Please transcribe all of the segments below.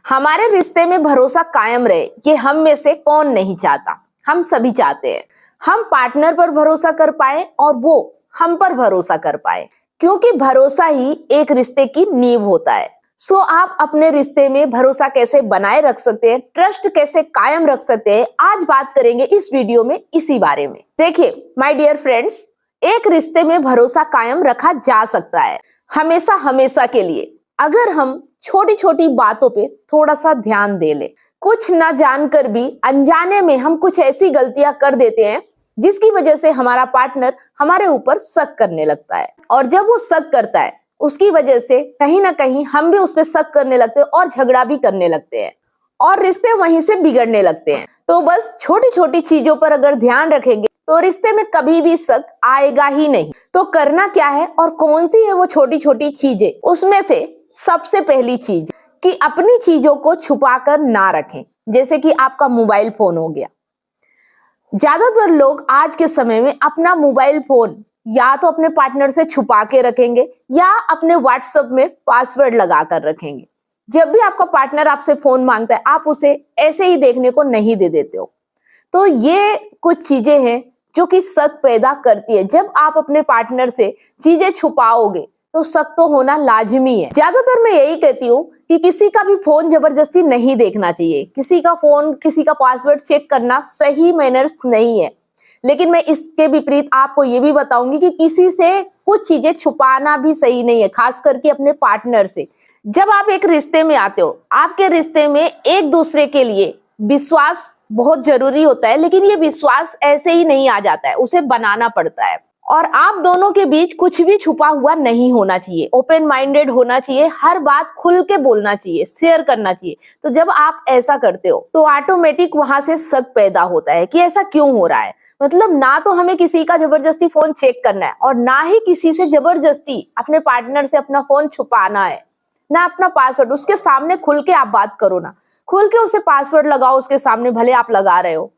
हमारे रिश्ते में भरोसा कायम रहे, ये हम में से कौन नहीं चाहता। हम सभी चाहते हैं हम पार्टनर पर भरोसा कर पाए और वो हम पर भरोसा कर पाए, क्योंकि भरोसा ही एक रिश्ते की नींव होता है। सो आप अपने रिश्ते में भरोसा कैसे बनाए रख सकते हैं, ट्रस्ट कैसे कायम रख सकते हैं, आज बात करेंगे इस वीडियो में इसी बारे में। देखिए माय डियर फ्रेंड्स, एक रिश्ते में भरोसा कायम रखा जा सकता है हमेशा हमेशा के लिए, अगर हम छोटी छोटी बातों पे थोड़ा सा ध्यान दे ले। कुछ ना जानकर भी अनजाने में हम कुछ ऐसी गलतियां कर देते हैं जिसकी वजह से हमारा पार्टनर हमारे ऊपर शक करने लगता है, और जब वो शक करता है उसकी वजह से कहीं ना कहीं हम भी उस पर शक करने लगते हैं और झगड़ा भी करने लगते हैं और रिश्ते वहीं से बिगड़ने लगते हैं। तो बस छोटी छोटी चीजों पर अगर ध्यान रखेंगे तो रिश्ते में कभी भी शक आएगा ही नहीं। तो करना क्या है और कौन सी है वो छोटी छोटी चीजें, उसमें से सबसे पहली चीज कि अपनी चीजों को छुपा कर ना रखें। जैसे कि आपका मोबाइल फोन हो गया, ज्यादातर लोग आज के समय में अपना मोबाइल फोन या तो अपने पार्टनर से छुपा के रखेंगे या अपने व्हाट्सएप में पासवर्ड लगा कर रखेंगे। जब भी आपका पार्टनर आपसे फोन मांगता है आप उसे ऐसे ही देखने को नहीं दे देते हो। तो ये कुछ चीजें हैं जो कि शक पैदा करती है। जब आप अपने पार्टनर से चीजें छुपाओगे तो शक तो होना लाजमी है। ज्यादातर मैं यही कहती हूँ कि किसी का भी फोन जबरदस्ती नहीं देखना चाहिए। किसी का फोन, किसी का पासवर्ड चेक करना सही मैनर्स नहीं है। लेकिन मैं इसके विपरीत आपको ये भी बताऊंगी कि किसी से कुछ चीजें छुपाना भी सही नहीं है, खास करके अपने पार्टनर से। जब आप एक रिश्ते में आते हो, आपके रिश्ते में एक दूसरे के लिए विश्वास बहुत जरूरी होता है, लेकिन ये विश्वास ऐसे ही नहीं आ जाता है, उसे बनाना पड़ता है। और आप दोनों के बीच कुछ भी छुपा हुआ नहीं होना चाहिए, ओपन माइंडेड होना चाहिए, हर बात खुल के बोलना चाहिए, शेयर करना चाहिए। तो जब आप ऐसा करते हो तो ऑटोमेटिक वहां से शक पैदा होता है कि ऐसा क्यों हो रहा है। मतलब ना तो हमें किसी का जबरदस्ती फोन चेक करना है और ना ही किसी से जबरदस्ती अपने पार्टनर से अपना फोन छुपाना है, ना अपना पासवर्ड। उसके सामने खुल के आप बात करो ना, खुल के उसे पासवर्ड लगाओ उसके सामने, भले आप लगा रहे हो।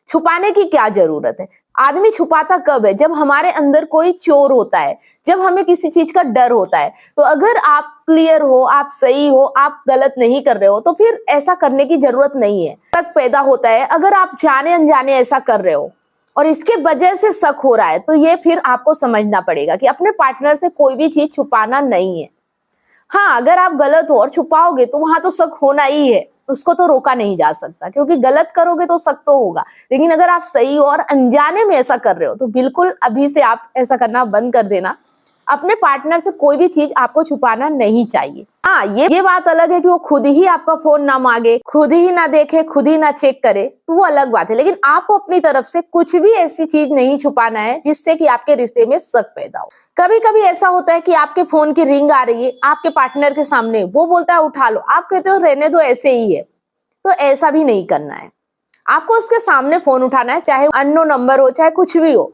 छुपाने की क्या जरूरत है। आदमी छुपाता कब है? जब हमारे अंदर कोई चोर होता है, जब हमें किसी चीज का डर होता है। तो अगर आप क्लियर हो, आप सही हो, आप गलत नहीं कर रहे हो, तो फिर ऐसा करने की जरूरत नहीं है। शक पैदा होता है अगर आप जाने अनजाने ऐसा कर रहे हो और इसके वजह से शक हो रहा है, तो ये फिर आपको समझना पड़ेगा कि अपने पार्टनर से कोई भी चीज छुपाना नहीं है। हाँ, अगर आप गलत हो और छुपाओगे तो वहां तो शक होना ही है, उसको तो रोका नहीं जा सकता, क्योंकि गलत करोगे तो शक तो होगा। लेकिन अगर आप सही हो और अनजाने में ऐसा कर रहे हो तो बिल्कुल अभी से आप ऐसा करना बंद कर देना। अपने पार्टनर से कोई भी चीज आपको छुपाना नहीं चाहिए। हाँ, ये बात अलग है कि वो खुद ही आपका फोन ना मांगे, खुद ही ना देखे, खुद ही ना चेक करे, तो वो अलग बात है। लेकिन आपको अपनी तरफ से कुछ भी ऐसी चीज नहीं छुपाना है जिससे कि आपके रिश्ते में शक पैदा हो। कभी कभी ऐसा होता है कि आपके फोन की रिंग आ रही है आपके पार्टनर के सामने, वो बोलता है उठा लो, आप कहते हो रहने दो ऐसे ही है। तो ऐसा भी नहीं करना है। आपको उसके सामने फोन उठाना है, चाहे अननोन नंबर हो चाहे कुछ भी हो।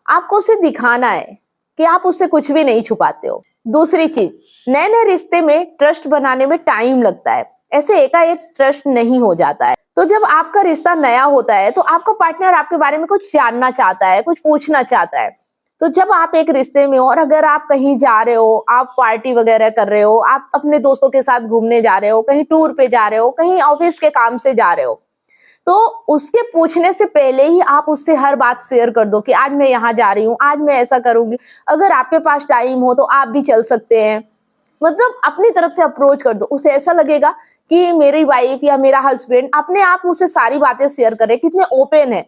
आपको उसे दिखाना है कि आप उससे कुछ भी नहीं छुपाते हो। दूसरी चीज, नए नए रिश्ते में ट्रस्ट बनाने में टाइम लगता है, ऐसे एकाएक ट्रस्ट नहीं हो जाता है। तो जब आपका रिश्ता नया होता है तो आपका पार्टनर आपके बारे में कुछ जानना चाहता है, कुछ पूछना चाहता है। तो जब आप एक रिश्ते में हो और अगर आप कहीं जा रहे हो, आप पार्टी वगैरह कर रहे हो, आप अपने दोस्तों के साथ घूमने जा रहे हो, कहीं टूर पे जा रहे हो, कहीं ऑफिस के काम से जा रहे हो, तो उसके पूछने से पहले ही आप उससे हर बात शेयर कर दो कि आज मैं यहाँ जा रही हूँ, आज मैं ऐसा करूंगी, अगर आपके पास टाइम हो तो आप भी चल सकते हैं। मतलब अपनी तरफ से अप्रोच कर दो। उसे ऐसा लगेगा कि मेरी वाइफ या मेरा हस्बैंड अपने आप मुझसे सारी बातें शेयर करे, कितने ओपन है।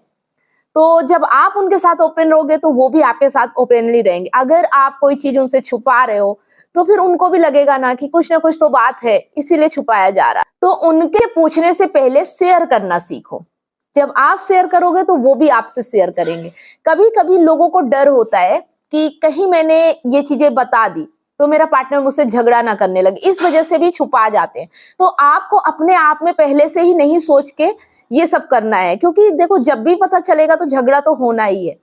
तो जब आप उनके साथ ओपन रहोगे तो वो भी आपके साथ ओपनली रहेंगे। अगर आप कोई चीज उनसे छुपा रहे हो तो फिर उनको भी लगेगा ना कि कुछ ना कुछ तो बात है, इसीलिए छुपाया जा रहा है। तो उनके पूछने से पहले शेयर करना सीखो। जब आप शेयर करोगे तो वो भी आपसे शेयर करेंगे। कभी कभी लोगों को डर होता है कि कहीं मैंने ये चीजें बता दी तो मेरा पार्टनर मुझसे झगड़ा ना करने लगे, इस वजह से भी छुपा जाते हैं। तो आपको अपने आप में पहले से ही नहीं सोच के ये सब करना है, क्योंकि देखो जब भी पता चलेगा तो झगड़ा तो होना ही है।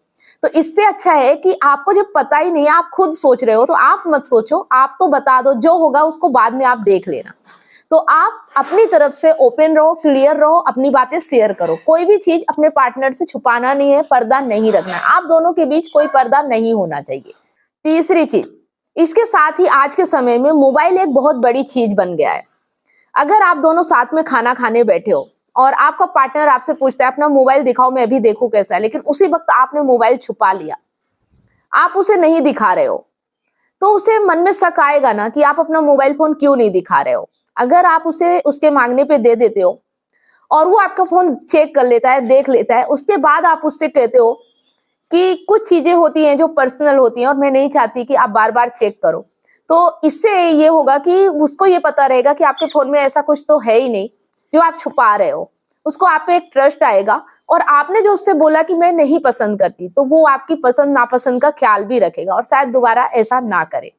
तो इससे अच्छा है कि आपको जब पता ही नहीं, आप खुद सोच रहे हो तो आप मत सोचो, आप तो बता दो, जो होगा उसको बाद में आप देख लेना। तो आप अपनी तरफ से ओपन रहो, क्लियर रहो, अपनी बातें शेयर करो। कोई भी चीज अपने पार्टनर से छुपाना नहीं है, पर्दा नहीं रखना है। आप दोनों के बीच कोई पर्दा नहीं होना चाहिए। तीसरी चीज, इसके साथ ही आज के समय में मोबाइल एक बहुत बड़ी चीज बन गया है। अगर आप दोनों साथ में खाना खाने बैठे हो और आपका पार्टनर आपसे पूछता है अपना मोबाइल दिखाओ मैं भी देखूं कैसा है, लेकिन उसी वक्त आपने मोबाइल छुपा लिया, आप उसे नहीं दिखा रहे हो, तो उसे मन में शक आएगा ना कि आप अपना मोबाइल फोन क्यों नहीं दिखा रहे हो। अगर आप उसे उसके मांगने पे दे देते हो और वो आपका फोन चेक कर लेता है, देख लेता है, उसके बाद आप उससे कहते हो कि कुछ चीजें होती हैं जो पर्सनल होती हैं और मैं नहीं चाहती कि आप बार बार चेक करो, तो इससे ये होगा कि उसको ये पता रहेगा कि आपके फोन में ऐसा कुछ तो है ही नहीं जो आप छुपा रहे हो। उसको आप पे एक ट्रस्ट आएगा और आपने जो उससे बोला कि मैं नहीं पसंद करती, तो वो आपकी पसंद नापसंद का ख्याल भी रखेगा और शायद दोबारा ऐसा ना करे।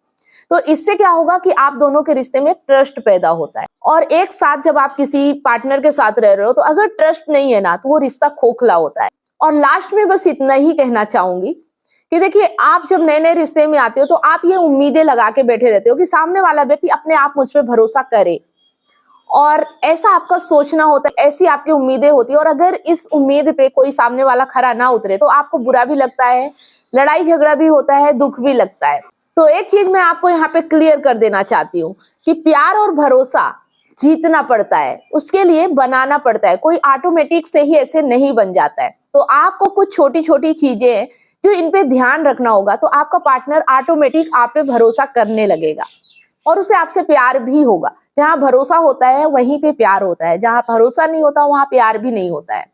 तो इससे क्या होगा कि आप दोनों के रिश्ते में ट्रस्ट पैदा होता है। और एक साथ जब आप किसी पार्टनर के साथ रह रहे हो तो अगर ट्रस्ट नहीं है ना तो वो रिश्ता खोखला होता है। और लास्ट में बस इतना ही कहना चाहूंगी कि देखिए, आप जब नए नए रिश्ते में आते हो तो आप ये उम्मीदें लगा के बैठे रहते हो कि सामने वाला व्यक्ति अपने आप मुझ पर भरोसा करे, और ऐसा आपका सोचना होता है, ऐसी आपकी उम्मीदें होती है। और अगर इस उम्मीद पे कोई सामने वाला खरा ना उतरे तो आपको बुरा भी लगता है, लड़ाई झगड़ा भी होता है, दुख भी लगता है। तो एक चीज मैं आपको यहाँ पे क्लियर कर देना चाहती हूँ कि प्यार और भरोसा जीतना पड़ता है, उसके लिए बनाना पड़ता है, कोई ऑटोमेटिक से ही ऐसे नहीं बन जाता है। तो आपको कुछ छोटी छोटी चीजें हैं जो इन पे ध्यान रखना होगा, तो आपका पार्टनर ऑटोमेटिक आप पे भरोसा करने लगेगा और उसे आपसे प्यार भी होगा। जहाँ भरोसा होता है वहीं पे प्यार होता है, जहाँ भरोसा नहीं होता वहां प्यार भी नहीं होता है।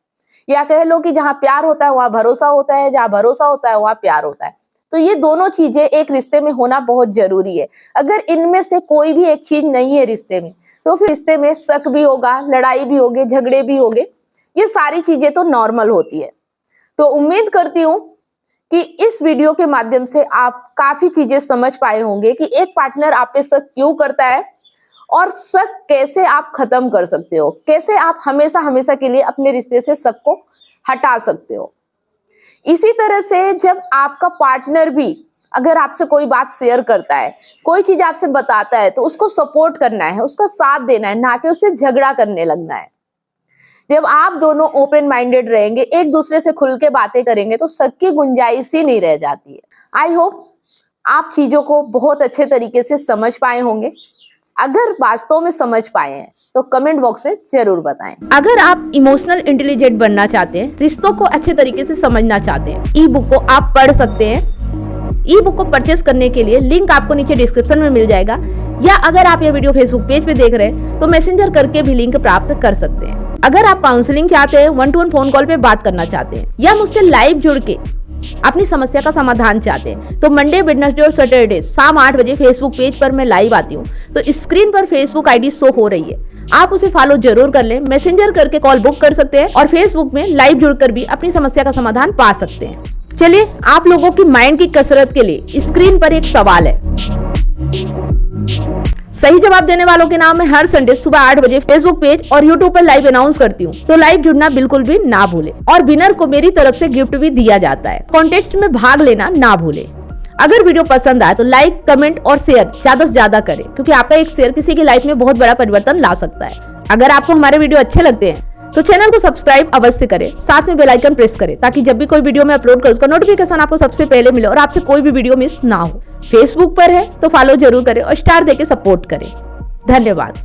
या कह लो कि जहाँ प्यार होता है वहां भरोसा होता है, जहाँ भरोसा होता है वहां प्यार होता है। तो ये दोनों चीजें एक रिश्ते में होना बहुत जरूरी है। अगर इनमें से कोई भी एक चीज नहीं है रिश्ते में, तो फिर रिश्ते में शक भी होगा, लड़ाई भी होगी, झगड़े भी होंगे। ये सारी चीजें तो नॉर्मल होती है। तो उम्मीद करती हूँ कि इस वीडियो के माध्यम से आप काफी चीजें समझ पाए होंगे कि एक पार्टनर आप पे शक क्यों करता है और शक कैसे आप खत्म कर सकते हो, कैसे आप हमेशा हमेशा के लिए अपने रिश्ते से शक को हटा सकते हो। इसी तरह से जब आपका पार्टनर भी अगर आपसे कोई बात शेयर करता है, कोई चीज आपसे बताता है, तो उसको सपोर्ट करना है, उसका साथ देना है, ना कि उससे झगड़ा करने लगना है। जब आप दोनों ओपन माइंडेड रहेंगे, एक दूसरे से खुल के बातें करेंगे, तो शक की गुंजाइश ही नहीं रह जाती है। आई होप आप चीजों को बहुत अच्छे तरीके से समझ पाए होंगे। अगर वास्तव में समझ पाए हैं तो कमेंट बॉक्स में जरूर बताएं। अगर आप इमोशनल इंटेलिजेंट बनना चाहते हैं, रिश्तों को अच्छे तरीके से समझना चाहते हैं, ई बुक को आप पढ़ सकते हैं। ई बुक को परचेस करने के लिए लिंक आपको नीचे डिस्क्रिप्शन में मिल जाएगा, या अगर आप ये वीडियो फेसबुक पेज पे देख रहे हैं तो मैसेंजर करके भी लिंक प्राप्त कर सकते हैं। अगर आप काउंसलिंग चाहते हैं, 1-to-1 फोन कॉल पे बात करना चाहते हैं, या मुझसे लाइव जुड़ के अपनी समस्या का समाधान चाहते हैं, तो मंडे, वेडनेसडे और सैटरडे शाम 8 बजे फेसबुक पेज पर मैं लाइव आती हूँ। तो स्क्रीन पर फेसबुक आईडी शो हो रही है, आप उसे फॉलो जरूर कर लें। मैसेंजर करके कॉल बुक कर सकते हैं और फेसबुक में लाइव जुड़कर भी अपनी समस्या का समाधान पा सकते हैं। चलिए, आप लोगों की माइंड की कसरत के लिए स्क्रीन पर एक सवाल है। सही जवाब देने वालों के नाम मैं हर संडे सुबह 8 बजे फेसबुक पेज और यूट्यूब पर लाइव अनाउंस करती हूँ, तो लाइव जुड़ना बिल्कुल भी ना भूले। और विनर को मेरी तरफ से गिफ्ट भी दिया जाता है। कॉन्टेस्ट में भाग लेना ना भूले। अगर वीडियो पसंद आए तो लाइक, कमेंट और शेयर ज्यादा से ज्यादा करें, क्योंकि आपका एक शेयर किसी की लाइफ में बहुत बड़ा परिवर्तन ला सकता है। अगर आपको हमारे वीडियो अच्छे लगते हैं तो चैनल को सब्सक्राइब अवश्य करें, साथ में बेल आइकन प्रेस करें, ताकि जब भी कोई वीडियो मैं अपलोड करूं उसका नोटिफिकेशन आपको सबसे पहले मिले और आपसे कोई भी वीडियो मिस ना हो। फेसबुक पर है तो फॉलो जरूर करें और स्टार देके सपोर्ट करें। धन्यवाद।